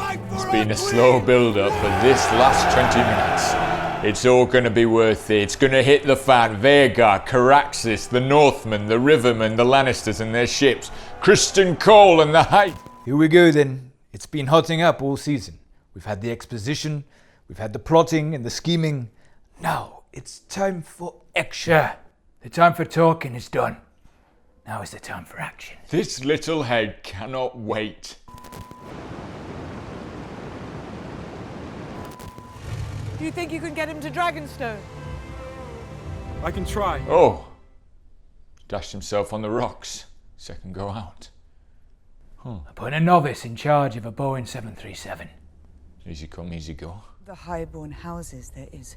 It's been a slow build-up, but this last 20 minutes, it's all going to be worth it. It's going to hit the fan. Vhagar, Caraxes, the Northmen, the Rivermen, the Lannisters and their ships, Criston Cole and the High... Here we go then. It's been hotting up all season. We've had the exposition, we've had the plotting and the scheming. Now it's time for action. Sure, the time for talking is done. Now is the time for action. This little head cannot wait. Do you think you can get him to Dragonstone? I can try. Oh, dashed himself on the rocks. Second go out. I'm putting a novice in charge of a Boeing 737. Easy come, easy go. The highborn houses, there is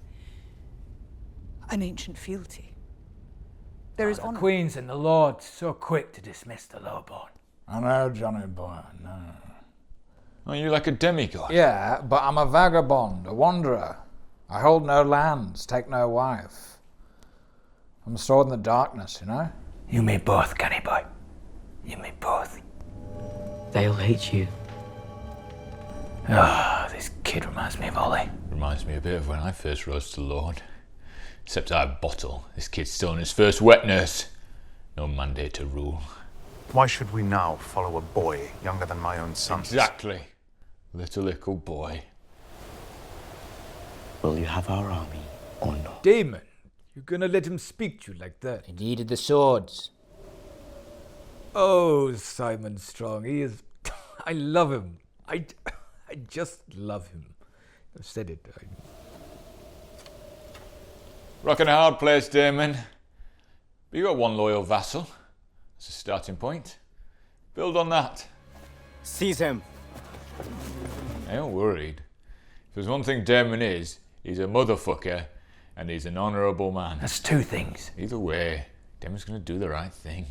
an ancient fealty. There is The honor. Queens and the Lords so quick to dismiss the lowborn. I know, Johnny boy, I know. Are you like a demigod? Yeah, but I'm a vagabond, a wanderer. I hold no lands, take no wife. I'm stored in the darkness, you know? You me both, Canny boy. You me both. They'll hate you. Ah, this kid reminds me of Ollie. Reminds me a bit of when I first rose to Lord. Except I have bottle. This kid's still in his first wet nurse. No mandate to rule. Why should we now follow a boy younger than my own son? Exactly. Little boy. Will you have our army or not? Damon, you're gonna let him speak to you like that? I needed the swords. Oh, Simon Strong, he is... I love him. I just love him. I've said it. Rocking a hard place, Damon. But you got one loyal vassal. That's a starting point. Build on that. Seize him. I ain't worried. If there's one thing Damon is, he's a motherfucker and he's an honourable man. That's two things. Either way, Damon's gonna do the right thing.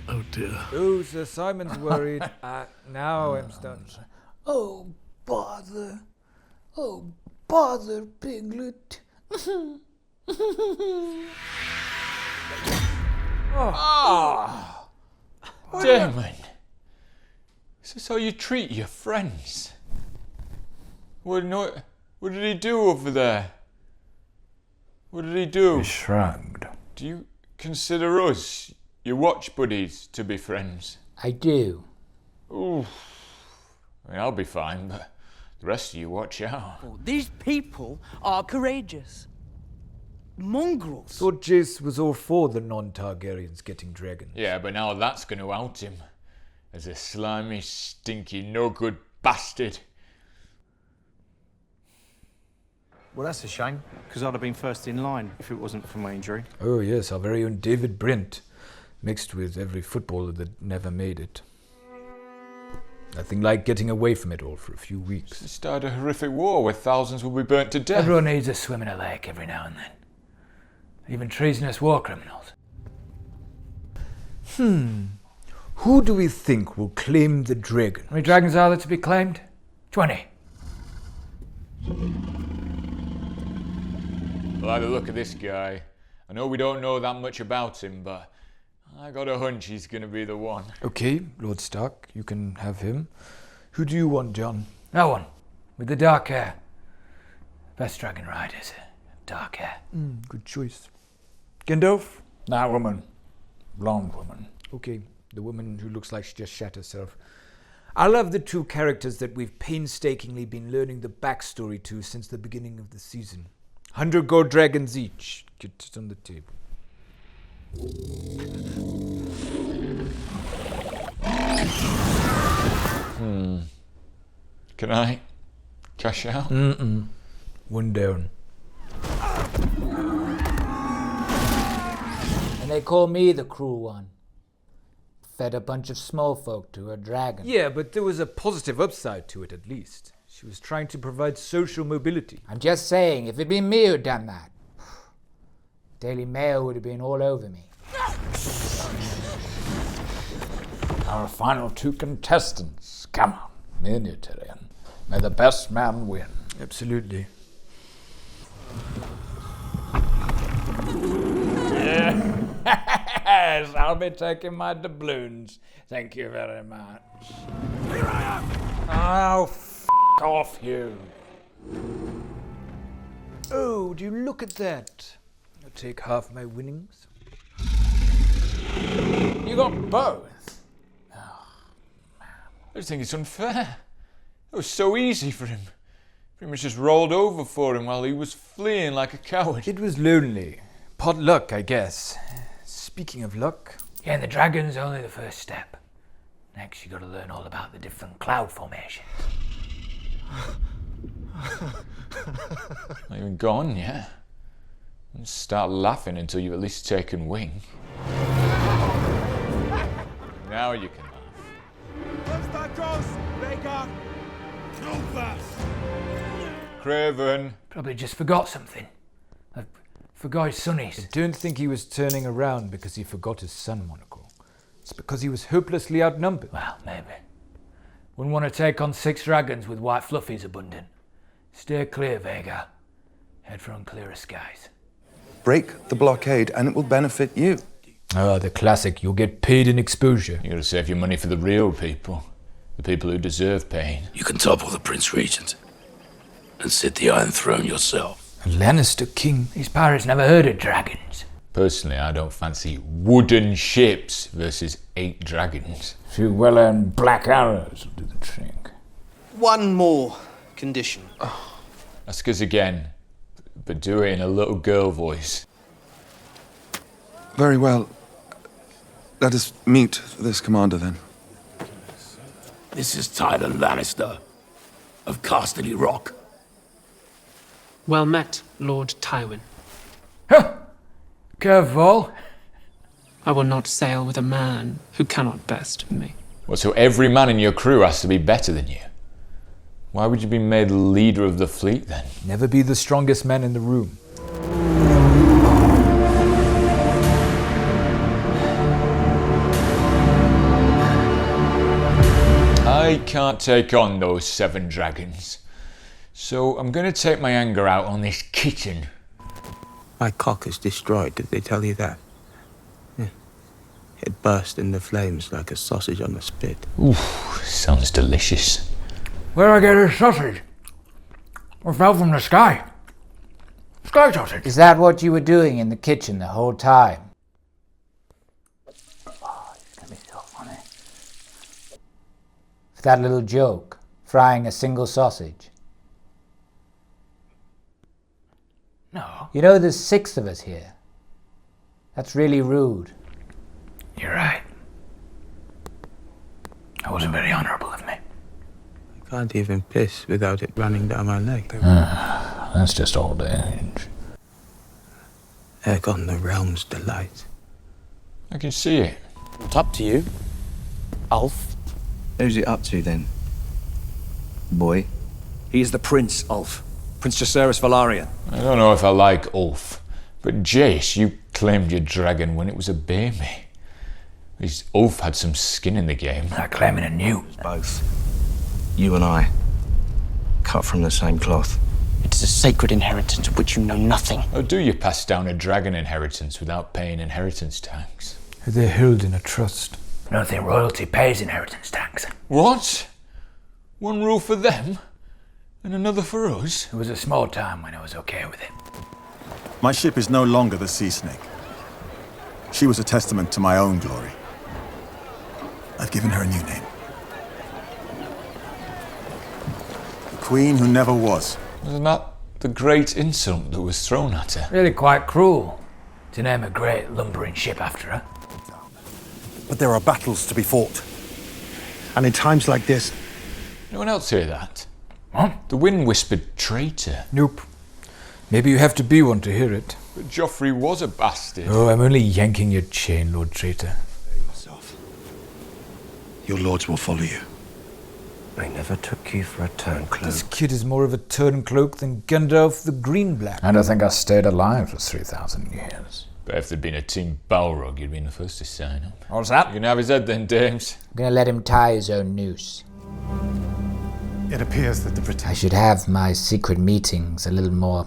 Oh dear. Oh, Sir Simon's worried. Now I'm stunned. Oh, bother. Oh, bother, Piglet. Damon! Is this how you treat your friends? What did he do over there? What did he do? He shrugged. Do you consider us, your watch buddies, to be friends? I do. Ooh. I mean, I'll be fine, but the rest of you watch out. These people are courageous. Mongrels. Thought Jace was all for the non-Targaryens getting dragons. Yeah, but now that's going to out him as a slimy, stinky, no-good bastard. Well, that's a shame, because I'd have been first in line if it wasn't for my injury. Oh yes, our very own David Brent, mixed with every footballer that never made it. Nothing like getting away from it all for a few weeks. Start a horrific war where thousands will be burnt to death. Everyone needs a swim in a lake every now and then. Even treasonous war criminals. Who do we think will claim the dragon? How many dragons are there to be claimed? 20. I like the look of this guy. I know we don't know that much about him, but I got a hunch he's going to be the one. Okay, Lord Stark, you can have him. Who do you want, John? No one. With the dark hair. Best dragon riders. Dark hair. Good choice. Gandalf? That woman. Blonde woman. Okay, the woman who looks like she just shat herself. I love the two characters that we've painstakingly been learning the backstory to since the beginning of the season. 100 gold dragons each. Get it on the table. Can I cash out? One down. And they call me the cruel one. Fed a bunch of small folk to a dragon. Yeah, but there was a positive upside to it at least. She was trying to provide social mobility. I'm just saying, if it'd been me who'd done that, Daily Mail would have been all over me. Our final two contestants. Come on, near Tyrion. May the best man win. Absolutely. Yes, I'll be taking my doubloons. Thank you very much. Here I am! Oh, off you. Oh, do you look at that? I'll take half my winnings. You got both? I just think it's unfair. It was so easy for him. Pretty much just rolled over for him while he was fleeing like a coward. It was lonely. Pot luck, I guess. Speaking of luck... Yeah, and the dragon's only the first step. Next, you gotta learn all about the different cloud formations. Not even gone yet. Just start laughing until you've at least taken wing. Now you can laugh. Craven. Probably just forgot something. I forgot his sonnies. I don't think he was turning around because he forgot his son, Monaco. It's because he was hopelessly outnumbered. Well, maybe. Wouldn't want to take on 6 dragons with white fluffies abundant. Steer clear, Vega. Head for unclearer skies. Break the blockade and it will benefit you. Ah, the classic. You'll get paid in exposure. You gotta save your money for the real people. The people who deserve pain. You can topple the Prince Regent and sit the Iron Throne yourself. A Lannister king. These pirates never heard of dragons. Personally, I don't fancy wooden ships versus 8 dragons. A few well-earned black arrows will do the trick. One more condition. Ask us again, but do it in a little girl voice. Very well. Let us meet this commander then. This is Tyler Lannister of Casterly Rock. Well met, Lord Tywin. Curveball. I will not sail with a man who cannot best me. Well, so every man in your crew has to be better than you? Why would you be made leader of the fleet then? Never be the strongest man in the room. I can't take on those 7 dragons. So I'm going to take my anger out on this kitten. My cock is destroyed, did they tell you that? Yeah. It burst into flames like a sausage on a spit. Ooh, sounds delicious. Where'd I get this sausage? It fell from the sky. Sky sausage. Is that what you were doing in the kitchen the whole time? Oh, it's gonna be so funny. For that little joke, frying a single sausage. No. You know there's 6 of us here. That's really rude. You're right. That wasn't very honourable of me. I can't even piss without it running down my leg. That's just old age. Egg on the realm's delight. I can see it. It's up to you. Ulf. Who's it up to then? Boy? He is the Prince, Ulf. Prince Jacaerys Velaryon. I don't know if I like Ulf, but Jace, you claimed your dragon when it was a baby. At least Ulf had some skin in the game. Not claiming a new. Both. You and I. Cut from the same cloth. It is a sacred inheritance of which you know nothing. Or do you pass down a dragon inheritance without paying inheritance tax? They're held in a trust. I don't think royalty pays inheritance tax. What? One rule for them, and another for us? It was a small time when I was okay with it. My ship is no longer the Sea Snake. She was a testament to my own glory. I've given her a new name. The Queen who never was. Wasn't that the great insult that was thrown at her? Really quite cruel to name a great lumbering ship after her. But there are battles to be fought. And in times like this... No one else hear that? Huh? The wind whispered traitor. Nope. Maybe you have to be one to hear it. But Joffrey was a bastard. Oh, I'm only yanking your chain, Lord Traitor. Yourself. Your lords will follow you. I never took you for a turncloak. This kid is more of a turncloak than Gandalf the Green-Black. I don't think I stayed alive for 3,000 years. But if there'd been a team Balrog, you'd been the first to sign up. What's that? You can have his head then, Dames. I'm gonna let him tie his own noose. It appears that the British... I should have my secret meetings a little more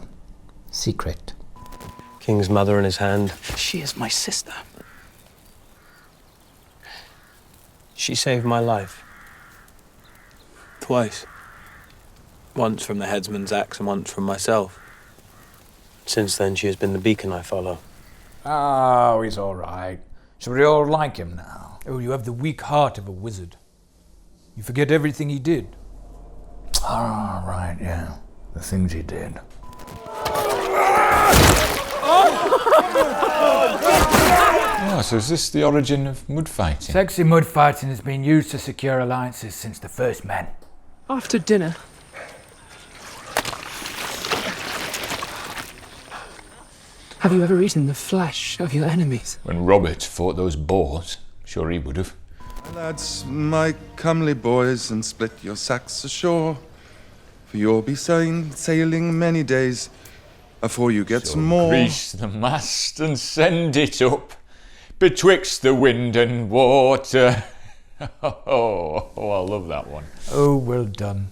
secret. King's mother in his hand. She is my sister. She saved my life. Twice. Once from the headsman's axe and once from myself. Since then, she has been the beacon I follow. Oh, he's all right. So we all like him now. Oh, you have the weak heart of a wizard. You forget everything he did. Oh, right, yeah. The things he did. Oh, so is this the origin of mud fighting? Sexy mud fighting has been used to secure alliances since the first men. After dinner. Have you ever eaten the flesh of your enemies? When Robert fought those boars, sure he would have. Lads, my comely boys, and split your sacks ashore, for you'll be sailing many days afore you get some more. Grease the mast and send it up betwixt the wind and water. Oh, I love that one. Oh, well done.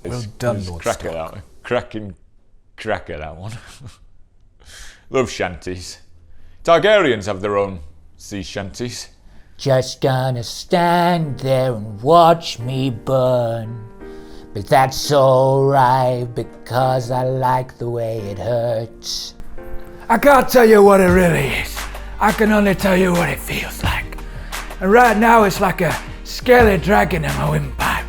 Well done, Lord Cracker, Stark. that one. Cracking cracker, that one. Love shanties. Targaryens have their own sea shanties. Just gonna stand there and watch me burn. But that's alright because I like the way it hurts. I can't tell you what it really is. I can only tell you what it feels like. And right now it's like a scaly dragon in my windpipe.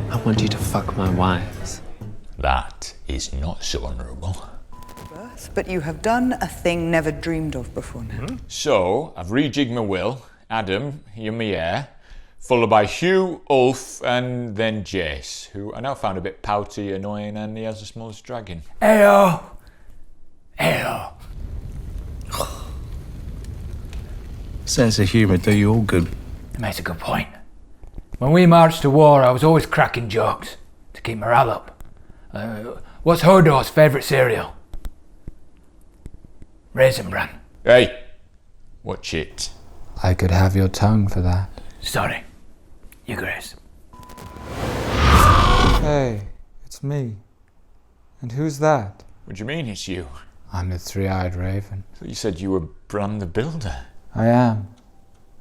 I want you to fuck my wives. That is not so honourable. But you have done a thing never dreamed of before now. So, I've rejigged my will. Adam, you're my heir. Followed by Hugh, Ulf, and then Jace, who I now found a bit pouty, annoying, and he has the smallest dragon. Ayo! Ayo! Sense of humour do you all good. It makes a good point. When we marched to war, I was always cracking jokes to keep morale up. What's Hodor's favourite cereal? Raisin Bran. Hey, watch it. I could have your tongue for that. Sorry. Your Grace. Hey, it's me. And who's that? What do you mean it's you? I'm the three-eyed raven. I thought you said you were Bran the Builder. I am.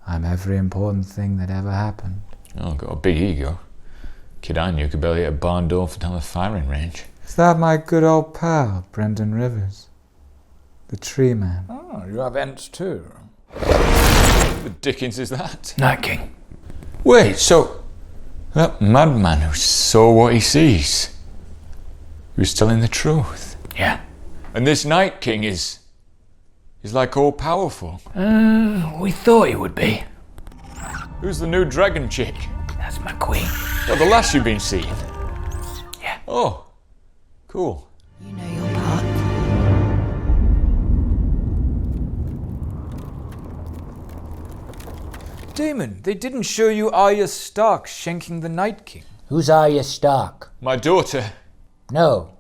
I'm every important thing that ever happened. Oh, got a big ego. Kid I knew could barely hit a barn door down the firing range. Is that my good old pal, Brendan Rivers? The tree man. Oh, you have Ents too. What the dickens is that? Night King. Wait, so that madman who saw what he sees, he was telling the truth. Yeah. And this Night King is like all powerful. We thought he would be. Who's the new dragon chick? That's my queen. What, the last you've been seeing? Yeah. Oh, cool. You know your part. Damon, they didn't show you Arya Stark shanking the Night King. Who's Arya Stark? My daughter. No,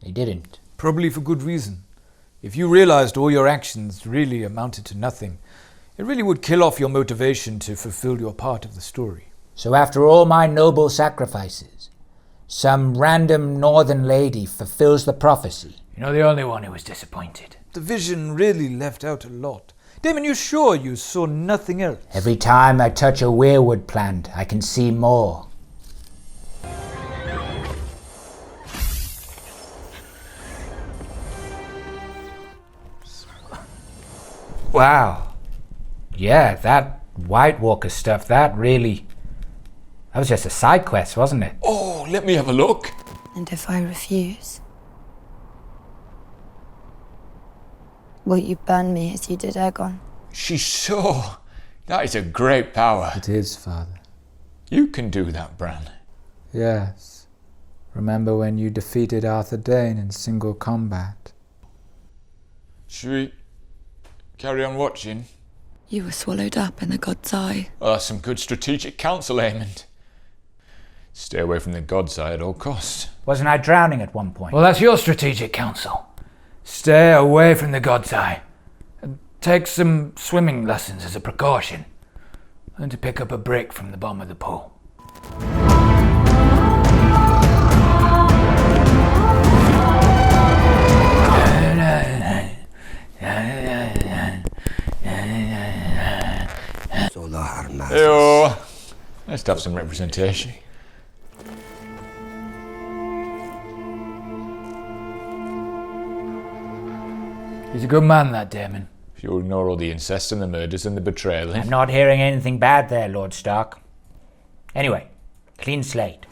they didn't. Probably for good reason. If you realized all your actions really amounted to nothing, it really would kill off your motivation to fulfill your part of the story. So after all my noble sacrifices, some random northern lady fulfills the prophecy. You're the only one who was disappointed. The vision really left out a lot. Damon, you sure you saw nothing else? Every time I touch a weirwood plant, I can see more. Wow. Yeah, that White Walker stuff, that was just a side quest, wasn't it? Oh, let me have a look. And if I refuse? Will you burn me as you did Aegon? She's so... That is a great power. It is, Father. You can do that, Bran. Yes. Remember when you defeated Arthur Dane in single combat? Should we carry on watching? You were swallowed up in the god's eye. Oh, that's some good strategic counsel, Aemond. Stay away from the god's eye at all costs. Wasn't I drowning at one point? Well, that's your strategic counsel. Stay away from the god's eye. And take some swimming lessons as a precaution. Learn to pick up a brick from the bottom of the pool. Heyo. Nice to have some representation. He's a good man, that Damon. If you ignore all the incest and the murders and the betrayal. I'm not hearing anything bad there, Lord Stark. Anyway, clean slate.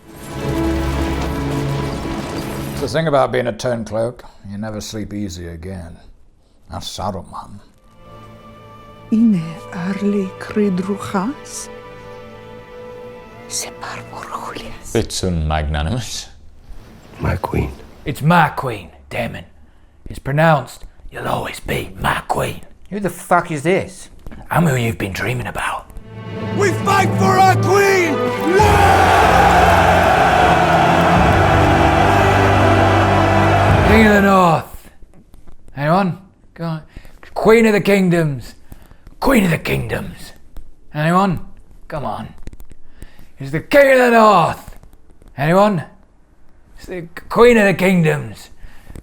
The thing about being a turncloak, you never sleep easy again. That's Saruman. Είναι άρλη κρυντρουχάς. Σε παρμορχούλιας. Bit unmagnanimous. My queen. It's my queen, Damon. It's pronounced, you'll always be my queen. Who the fuck is this? I'm who you've been dreaming about. We fight for our queen! King of the North. Anyone? Go on. Queen of the Kingdoms. Queen of the Kingdoms. Anyone? Come on. It's the King of the North. Anyone? It's the Queen of the Kingdoms.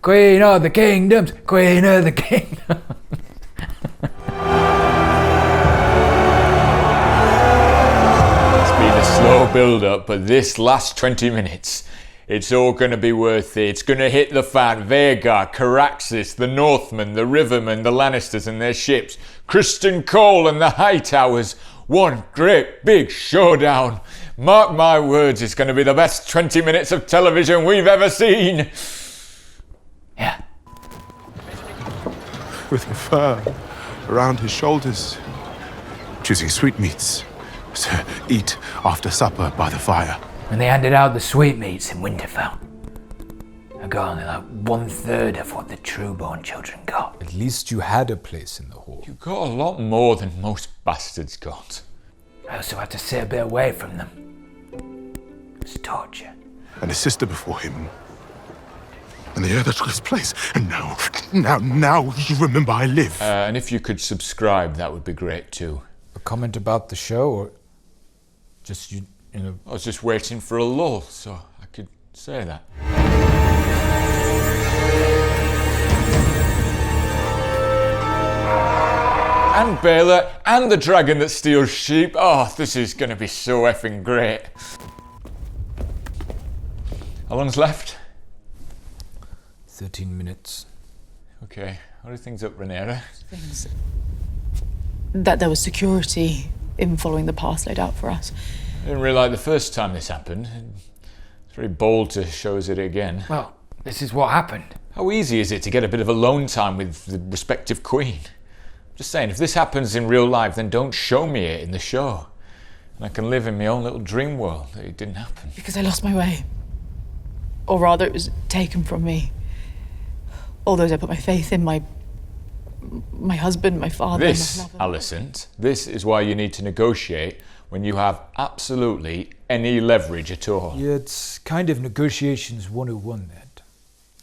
Queen of the Kingdoms. Queen of the Kingdoms. It's been a slow build-up, but this last 20 minutes, it's all going to be worth it. It's going to hit the fan. Vhagar, Caraxes, the Northmen, the Rivermen, the Lannisters and their ships, Criston Cole and the Hightowers. One great big showdown. Mark my words, it's going to be the best 20 minutes of television we've ever seen. Yeah. With the fur around his shoulders, choosing sweetmeats to eat after supper by the fire. When they handed out the sweetmeats in Winterfell, I got only like 1/3 of what the true-born children got. At least you had a place in the hall. You got a lot more than most bastards got. I also had to sit a bit away from them. It's torture. And his sister before him. And the other took his place. And now you remember I live. And if you could subscribe, that would be great too. A comment about the show, or just you know? I was just waiting for a lull, so I could say that. And Baylor, and the dragon that steals sheep. Oh, this is going to be so effing great. How long's left? 13 minutes. Okay, what are things up, Rhaenyra? Things. That there was security in following the path laid out for us. I didn't realise the first time this happened. It's very bold to show us it again. Well, this is what happened. How easy is it to get a bit of alone time with the respective queen? I'm just saying, if this happens in real life, then don't show me it in the show. And I can live in my own little dream world that it didn't happen. Because I lost my way. Or rather, it was taken from me. All those I put my faith in, my husband, my father, This, my lover. Alicent, this is why you need to negotiate when you have absolutely any leverage at all. Yeah, it's kind of negotiations 101, that.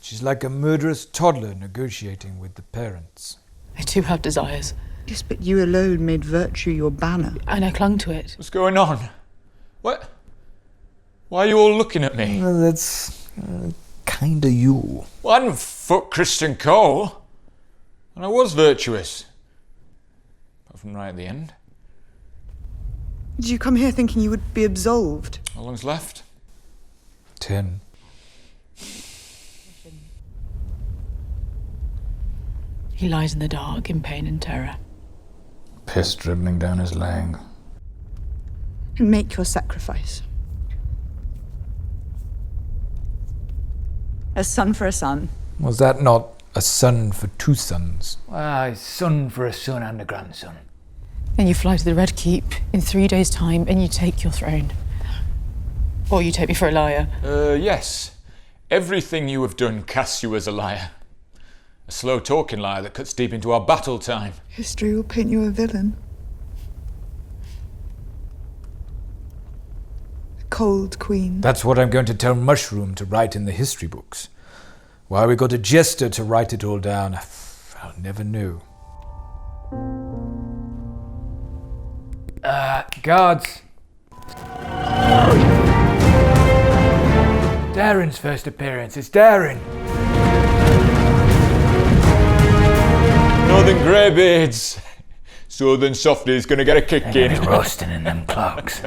She's like a murderous toddler negotiating with the parents. I too have desires. Yes, but you alone made virtue your banner. And I clung to it. What's going on? What? Why are you all looking at me? Well, that's kinda you. Well, I didn't fuck Criston Cole. And I was virtuous. Apart from right at the end. Did you come here thinking you would be absolved? How long's left? 10. He lies in the dark in pain and terror. Piss dribbling down his leg. And make your sacrifice. A son for a son. Was that not a son for 2 sons? Well, son for a son and a grandson. Then you fly to the Red Keep in 3 days' time and you take your throne. Or you take me for a liar. Yes. Everything you have done casts you as a liar. A slow-talking liar that cuts deep into our battle time. History will paint you a villain. A cold queen. That's what I'm going to tell Mushroom to write in the history books. Why we got a jester to write it all down, I'll never know. Guards. Darren's first appearance. It's Darren. Northern Greybeards. Southern Softy's gonna get a kick They're in. gonna be roasting in them cloaks.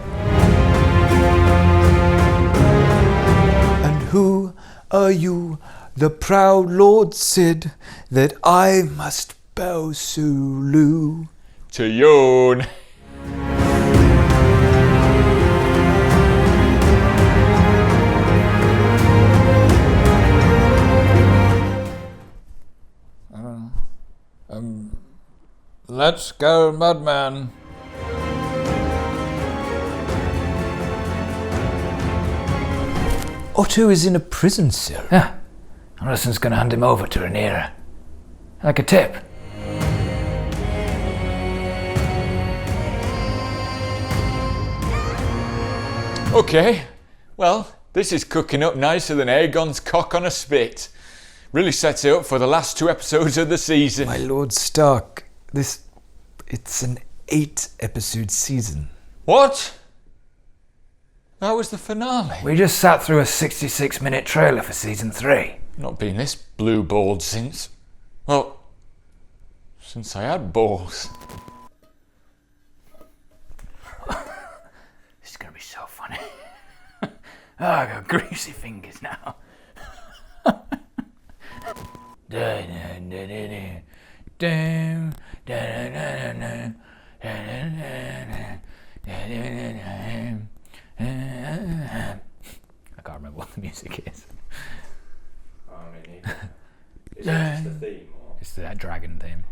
And who are you the proud lord said that I must bow Sulu. To yawn. Let's go, Mudman. Otto is in a prison cell. Yeah. Allison's gonna hand him over to Rhaenyra. Like a tip. Okay, well, this is cooking up nicer than Aegon's cock on a spit. Really sets it up for the last 2 episodes of the season. My Lord Stark, it's an 8-episode season. What? That was the finale. We just sat through a 66-minute trailer for season 3. Not been this blue-balled since... well, since I had balls. This is gonna be so funny. Oh, I got greasy fingers now. I can't remember what the music is. Is it the theme? Or? It's that dragon theme.